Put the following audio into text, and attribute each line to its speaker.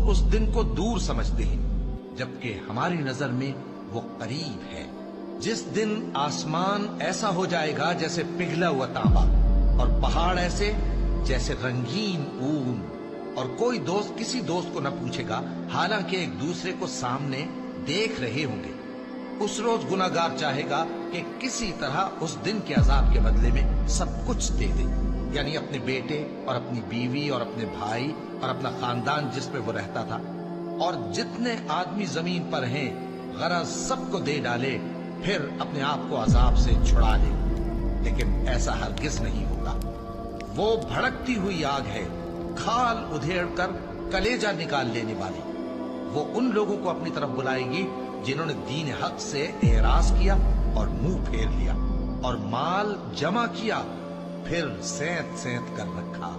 Speaker 1: اس دن کو دور سمجھتے ہیں، جبکہ ہماری نظر میں وہ قریب ہے۔ جس دن آسمان ایسا ہو جائے گا جیسے پگھلا ہوا تانبا، اور پہاڑ ایسے جیسے رنگین اون، اور کوئی دوست کسی دوست کو نہ پوچھے گا، حالانکہ ایک دوسرے کو سامنے دیکھ رہے ہوں گے۔ اس روز گناہگار چاہے گا کہ کسی طرح اس دن کے عذاب کے بدلے میں سب کچھ دے دے، یعنی اپنے بیٹے اور اپنی بیوی اور اپنے بھائی اور اپنا خاندان جس پہ وہ رہتا تھا، اور جتنے آدمی زمین پر ہیں غرض سب کو دے ڈالے، پھر اپنے آپ کو عذاب سے چھڑا لے۔ لیکن ایسا ہرگز نہیں ہوگا۔ وہ بھڑکتی ہوئی آگ ہے، کھال ادھیڑ کر کلیجہ نکال لینے والی۔ وہ ان لوگوں کو اپنی طرف بلائے گی جنہوں نے دین حق سے اعراض کیا اور منہ پھیر لیا، اور مال جمع کیا پھر سینت سینت کر رکھا۔